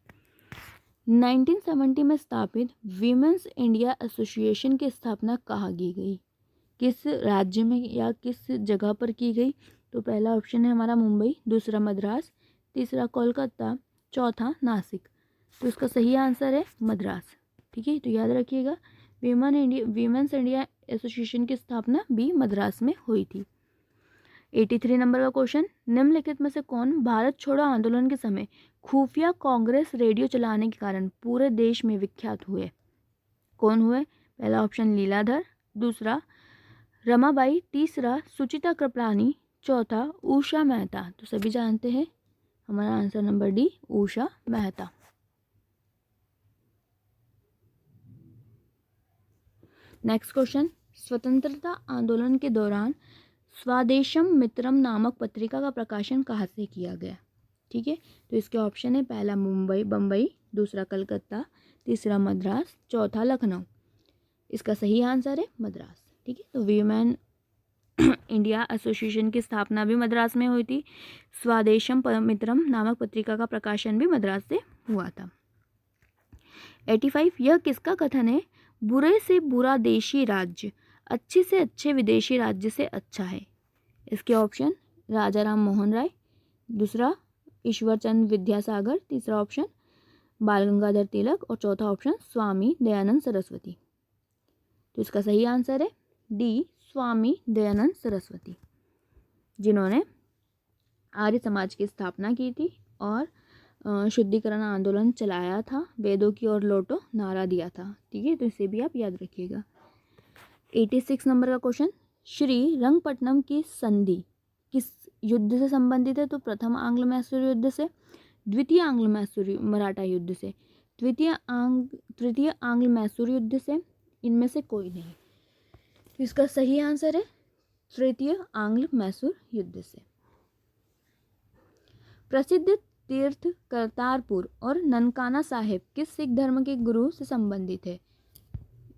1970 में स्थापित वीमेंस इंडिया एसोसिएशन की स्थापना कहाँ की गई? किस राज्य में या किस जगह पर की गई? तो पहला ऑप्शन है हमारा मुंबई, दूसरा मद्रास, तीसरा कोलकाता, चौथा नासिक। तो इसका सही आंसर है मद्रास। ठीक है, तो याद रखिएगा वीमेंस इंडिया एसोसिएशन की स्थापना भी मद्रास में हुई थी। 83 नंबर का क्वेश्चन, निम्नलिखित में से कौन भारत छोड़ो आंदोलन के समय खुफिया कांग्रेस रेडियो चलाने के कारण पूरे देश में विख्यात हुए? कौन हुए? पहला ऑप्शन लीलाधर, दूसरा रमाबाई, तीसरा सुचिता कृपलानी, चौथा उषा मेहता। तो सभी जानते हैं हमारा answer number D Usha Mehta. Next question, स्वतंत्रता आंदोलन के दौरान स्वादेशम मित्रम नामक पत्रिका का प्रकाशन कहाँ से किया गया? ठीक है, तो इसके ऑप्शन है पहला बम्बई, दूसरा कलकत्ता, तीसरा मद्रास, चौथा लखनऊ। इसका सही आंसर है मद्रास। ठीक है, तो वीमेन इंडिया एसोसिएशन की स्थापना भी मद्रास में हुई थी। स्वादेशम मित्रम नामक पत्रिका का प्रकाशन भी मद्रास से हुआ था। 85, यह किसका कथन है? बुरे से बुरा देशी राज्य अच्छे से अच्छे विदेशी राज्य से अच्छा है। इसके ऑप्शन राजा राम मोहन राय, दूसरा ईश्वर चंद्र विद्यासागर, तीसरा ऑप्शन बाल गंगाधर तिलक और चौथा ऑप्शन स्वामी दयानंद सरस्वती। तो इसका सही आंसर है डी स्वामी दयानंद सरस्वती, जिन्होंने आर्य समाज की स्थापना की थी और शुद्धिकरण आंदोलन चलाया था, वेदों की ओर लौटो नारा दिया था। ठीक है, तो इसे भी आप याद रखिएगा। 86 नंबर का क्वेश्चन, श्री रंगपट्टनम की संधि किस युद्ध से संबंधित है? तो प्रथम आंग्ल मैसूर युद्ध से, द्वितीय आंग्ल मैसूर मराठा युद्ध से, तृतीय आंग्ल मैसूर युद्ध से, इनमें से कोई नहीं। तो इसका सही आंसर है तृतीय आंग्ल मैसूर युद्ध से। प्रसिद्ध तीर्थ करतारपुर और ननकाना साहिब किस सिख धर्म के गुरु से संबंधित है?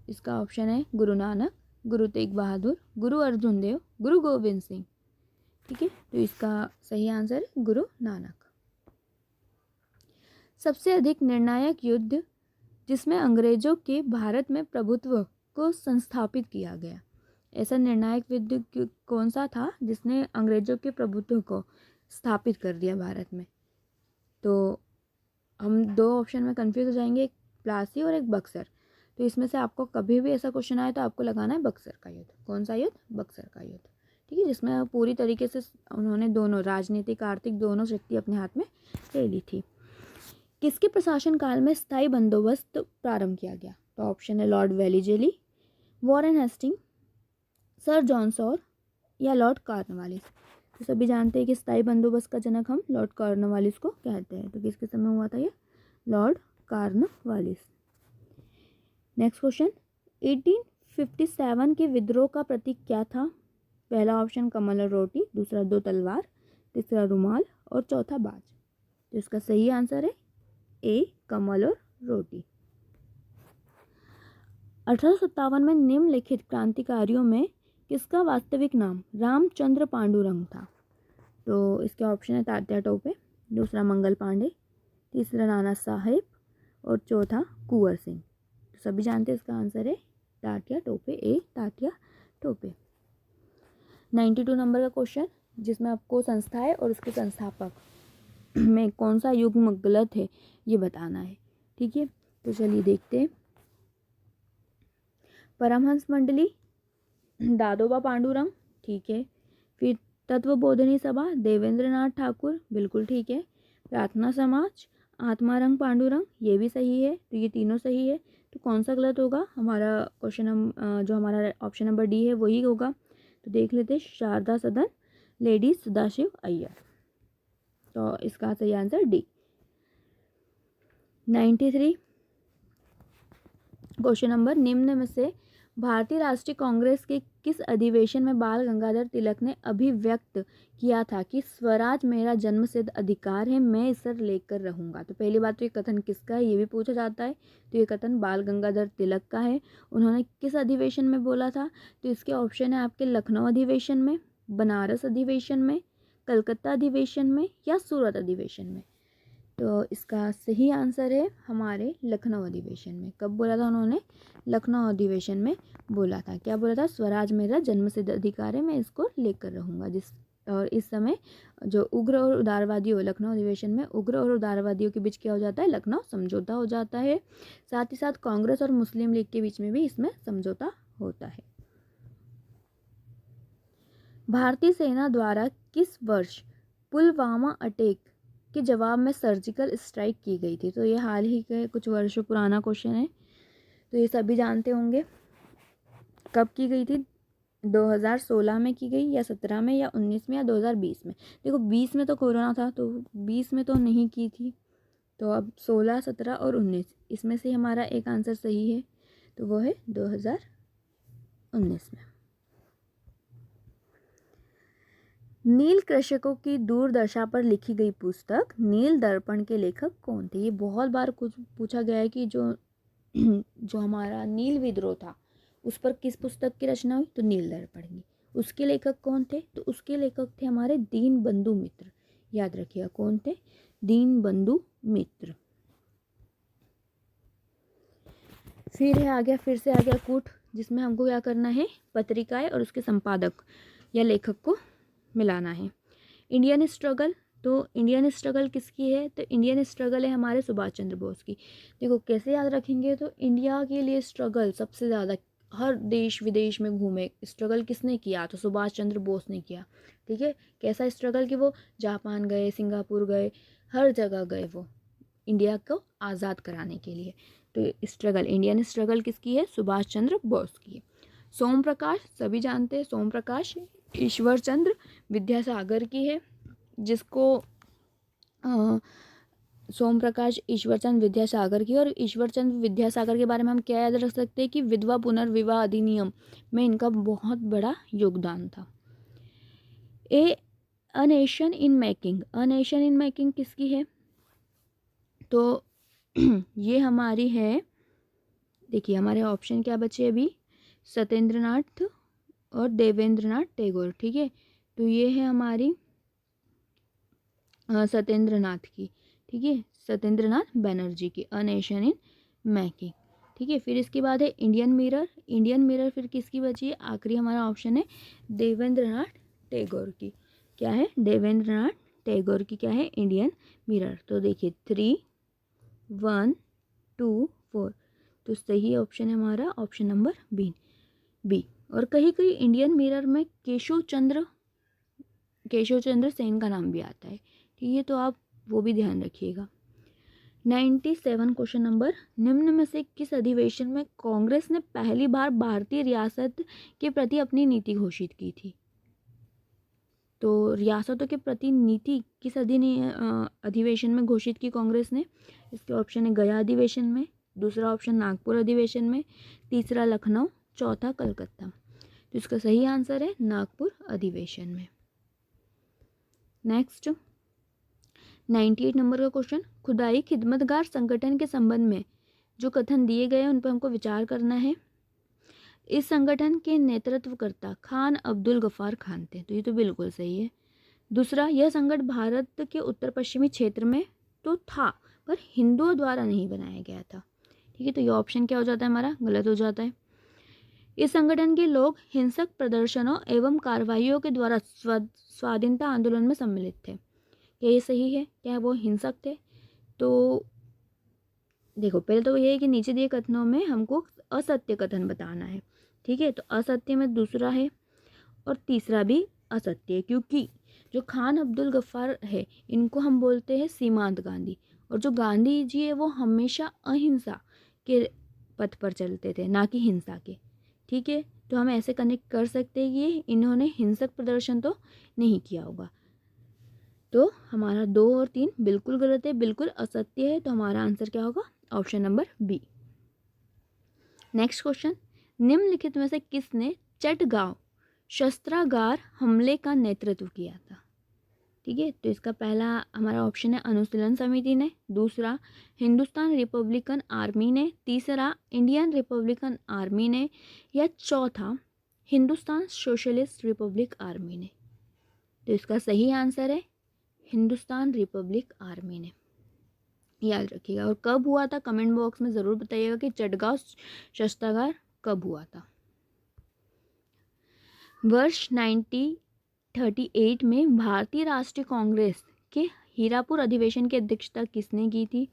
इसका ऑप्शन है गुरु नानक, गुरु तेग बहादुर, गुरु अर्जुन देव, गुरु गोविंद सिंह। ठीक है, तो इसका सही आंसर है गुरु नानक। सबसे अधिक निर्णायक युद्ध जिसमें अंग्रेजों के भारत में प्रभुत्व को संस्थापित किया गया, ऐसा निर्णायक युद्ध कौन सा था जिसने अंग्रेजों के प्रभुत्व को स्थापित कर दिया भारत में? तो हम दो ऑप्शन में कंफ्यूज हो जाएंगे, एक प्लासी और एक बक्सर। तो इसमें से आपको कभी भी ऐसा क्वेश्चन आए तो आपको लगाना है बक्सर का युद्ध। कौन सा युद्ध? बक्सर का युद्ध। ठीक है, जिसमें पूरी तरीके से उन्होंने दोनों राजनीतिक आर्थिक दोनों शक्ति अपने हाथ में ले ली थी। किसके प्रशासन काल में स्थायी बंदोबस्त प्रारंभ किया गया? तो ऑप्शन है Lord Wellesley, Warren Hastings, sir John Shore या लॉर्ड कॉर्नवालिस। तो सभी जानते हैं कि स्थायी बंदोबस्त का जनक हम लॉर्ड कॉर्नवालिस को कहते हैं। तो किसके समय हुआ था ये? Lord Cornwallis. नेक्स्ट क्वेश्चन, 1857 के विद्रोह का प्रतीक क्या था? पहला ऑप्शन कमल और रोटी, दूसरा दो तलवार, तीसरा रुमाल और चौथा बाज। तो इसका सही आंसर है ए कमल और रोटी। 1857 में निम्नलिखित क्रांतिकारियों में किसका वास्तविक नाम रामचंद्र पांडुरंग था? तो इसके ऑप्शन है तात्या टोपे, दूसरा मंगल पांडे, तीसरा नाना साहेब और चौथा कुंवर सिंह। तो सभी जानते हैं इसका आंसर है तात्या टोपे, ए तात्या टोपे। 92 नंबर का क्वेश्चन, जिसमें आपको संस्थाएं और उसके संस्थापक में कौन सा युग्म गलत है ये बताना है। ठीक है, तो चलिए देखते हैं। परमहंस मंडली दादोबा पांडुरंग, ठीक है। फिर तत्वबोधिनी सभा देवेंद्रनाथ ठाकुर, बिल्कुल ठीक है। प्रार्थना समाज आत्मारंग पांडुरंग, ये भी सही है। तो ये तीनों सही है। तो कौन सा गलत होगा? हमारा क्वेश्चन जो हमारा ऑप्शन नंबर डी है वही होगा। तो देख लेते हैं, शारदा सदन लेडी सदाशिव अय्यर। तो इसका सही आंसर डी। 93 क्वेश्चन नंबर, निम्न में से भारतीय राष्ट्रीय कांग्रेस के किस अधिवेशन में बाल गंगाधर तिलक ने अभिव्यक्त किया था कि स्वराज मेरा जन्मसिद्ध अधिकार है, मैं इसे लेकर रहूंगा। तो पहली बात तो ये कथन किसका है ये भी पूछा जाता है, तो ये कथन बाल गंगाधर तिलक का है। उन्होंने किस अधिवेशन में बोला था, तो इसके ऑप्शन है आपके लखनऊ अधिवेशन में, बनारस अधिवेशन में, कलकत्ता अधिवेशन में या सूरत अधिवेशन में। तो इसका सही आंसर है हमारे लखनऊ अधिवेशन में। कब बोला था उन्होंने, लखनऊ अधिवेशन में बोला था। क्या बोला था, स्वराज मेरा जन्मसिद्ध अधिकार है, मैं इसको लेकर रहूंगा। और इस समय जो उग्र और उदारवादियों, लखनऊ अधिवेशन में उग्र और उदारवादियों के बीच क्या हो जाता है, लखनऊ समझौता हो जाता है। साथ ही साथ कांग्रेस और मुस्लिम लीग के बीच में भी इसमें समझौता होता है। भारतीय सेना द्वारा किस वर्ष पुलवामा अटैक के जवाब में सर्जिकल स्ट्राइक की गई थी। तो ये हाल ही के कुछ वर्षों पुराना क्वेश्चन है, तो ये सभी जानते होंगे। कब की गई थी, 2016 में की गई या 17 में या 19 में या 2020 में। देखो 20 में तो कोरोना था, तो 20 में तो नहीं की थी, तो अब 16, 17 और 19 इसमें से हमारा एक आंसर सही है, तो वो है 2019 में। नील कृषकों की दुर्दशा पर लिखी गई पुस्तक नील दर्पण के लेखक कौन थे। ये बहुत बार कुछ पूछा गया है कि जो हमारा नील विद्रोह था उस पर किस पुस्तक की रचना हुई, तो नील दर्पण की। उसके लेखक कौन थे, तो उसके लेखक थे हमारे दीन बंधु मित्र। याद रखिएगा कौन थे, दीन बंधु मित्र। फिर से आ गया कूट, जिसमें हमको क्या करना है, पत्रिकाएं और उसके संपादक या लेखक को मिलाना है। इंडियन स्ट्रगल, तो इंडियन स्ट्रगल किसकी है, तो इंडियन स्ट्रगल है हमारे सुभाष चंद्र बोस की। देखो कैसे याद रखेंगे, तो इंडिया के लिए स्ट्रगल सबसे ज़्यादा हर देश विदेश में घूमे, स्ट्रगल किसने किया, तो सुभाष चंद्र बोस ने किया। ठीक है, कैसा स्ट्रगल कि वो जापान गए, सिंगापुर गए, हर जगह गए वो इंडिया को आज़ाद कराने के लिए। तो स्ट्रगल, इंडियन स्ट्रगल किसकी है, सुभाष चंद्र बोस की है। सोम प्रकाश, सभी जानते हैं सोम प्रकाश ईश्वर चंद्र विद्यासागर की है, जिसको सोम प्रकाश ईश्वर चंद्र विद्यासागर की। और ईश्वर चंद्र विद्यासागर के बारे में हम क्या याद रख सकते हैं कि विधवा पुनर्विवाह अधिनियम में इनका बहुत बड़ा योगदान था। A nation in making, a nation in making किसकी है, तो ये हमारी है, देखिए हमारे ऑप्शन क्या बचे अभी, सत्येंद्रनाथ और देवेंद्रनाथ टैगोर। ठीक है, तो ये है हमारी सत्येंद्रनाथ की। ठीक है, सत्येंद्रनाथ बनर्जी की, अ नेशन इन मेकिंग। ठीक है, फिर इसके बाद है इंडियन मिरर। इंडियन मिरर फिर किसकी बची है, आखिरी हमारा ऑप्शन है देवेंद्रनाथ टैगोर की। क्या है, देवेंद्रनाथ टैगोर की क्या है, इंडियन मिरर। तो देखिए 3, 1, 2, 4, तो सही ऑप्शन है हमारा ऑप्शन नंबर बी। और कहीं कहीं इंडियन मिरर में केशव चंद्र सेन का नाम भी आता है। ठीक है, तो आप वो भी ध्यान रखिएगा। 97 क्वेश्चन नंबर, निम्न में से किस अधिवेशन में कांग्रेस ने पहली बार भारतीय रियासत के प्रति अपनी नीति घोषित की थी। तो रियासतों के प्रति नीति किस अधिवेशन में घोषित की कांग्रेस ने, इसके ऑप्शन है गया अधिवेशन में, दूसरा ऑप्शन नागपुर अधिवेशन में, तीसरा लखनऊ, चौथा कलकत्ता। तो इसका सही आंसर है नागपुर अधिवेशन में। नेक्स्ट 98 नंबर का क्वेश्चन, खुदाई खिदमतगार संगठन के संबंध में जो कथन दिए गए हैं उन पर हमको विचार करना है। इस संगठन के नेतृत्वकर्ता खान अब्दुल गफ्फार खान थे, तो ये तो बिल्कुल सही है। दूसरा, यह संगठन भारत के उत्तर पश्चिमी क्षेत्र में तो था पर हिंदुओं द्वारा नहीं बनाया गया था। ठीक है, तो ये ऑप्शन क्या हो जाता है हमारा, गलत हो जाता है। इस संगठन के लोग हिंसक प्रदर्शनों एवं कार्रवाइयों के द्वारा स्वाधीनता आंदोलन में सम्मिलित थे। क्या ये सही है, क्या वो हिंसक थे, तो देखो पहले तो ये है कि नीचे दिए कथनों में हमको असत्य कथन बताना है। ठीक है, तो असत्य में दूसरा है और तीसरा भी असत्य है, क्योंकि जो खान अब्दुल गफ्फार है इनको हम बोलते हैं सीमांत गांधी, और जो गांधी जी है वो हमेशा अहिंसा के पथ पर चलते थे, ना कि हिंसा के। ठीक है, तो हम ऐसे कनेक्ट कर सकते हैं कि इन्होंने हिंसक प्रदर्शन तो नहीं किया होगा। तो हमारा 2 और 3 बिल्कुल गलत है, बिल्कुल असत्य है। तो हमारा आंसर क्या होगा? Option number B. Next question, निम्नलिखित में से किसने चटगांव शस्त्रागार हमले का नेतृत्व किया था? ठीक है, तो इसका पहला हमारा ऑप्शन है अनुशीलन समिति ने, दूसरा हिंदुस्तान रिपब्लिकन आर्मी ने, तीसरा इंडियन रिपब्लिकन आर्मी ने, या चौथा हिंदुस्तान सोशलिस्ट रिपब्लिक आर्मी ने। तो इसका सही आंसर है हिंदुस्तान रिपब्लिक आर्मी ने, याद रखिएगा। और कब हुआ था कमेंट बॉक्स में ज़रूर बताइएगा कि चटगांव शस्त्रागार कब हुआ था। वर्ष 1938 में भारतीय राष्ट्रीय कांग्रेस के हीरापुर अधिवेशन की अध्यक्षता किसने की थी?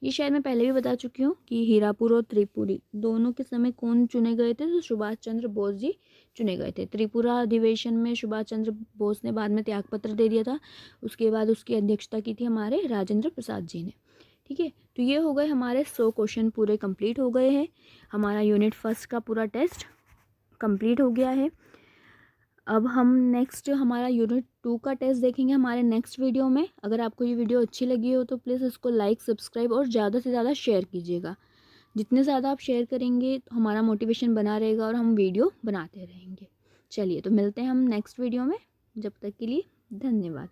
ये शायद मैं पहले भी बता चुकी हूँ कि हीरापुर और त्रिपुरी दोनों के समय कौन चुने गए थे? तो सुभाष चंद्र बोस जी चुने गए थे। त्रिपुरा अधिवेशन में सुभाष चंद्र बोस ने बाद में त्यागपत्र दे दिया था। उसके बाद उसकी अध्यक्षता की थी हमारे राजेंद्र प्रसाद जी ने। ठीक है, तो ये हो गए हमारे 100 क्वेश्चन पूरे कंप्लीट हो गए हैं। हमारा यूनिट फर्स्ट का पूरा टेस्ट कंप्लीट हो गया है। अब हम नेक्स्ट हमारा यूनिट 2 का टेस्ट देखेंगे हमारे नेक्स्ट वीडियो में। अगर आपको ये वीडियो अच्छी लगी हो तो प्लीज़ इसको लाइक, सब्सक्राइब और ज़्यादा से ज़्यादा शेयर कीजिएगा। जितने ज़्यादा आप शेयर करेंगे तो हमारा मोटिवेशन बना रहेगा और हम वीडियो बनाते रहेंगे। चलिए, तो मिलते हैं हम नेक्स्ट वीडियो में। जब तक के लिए धन्यवाद।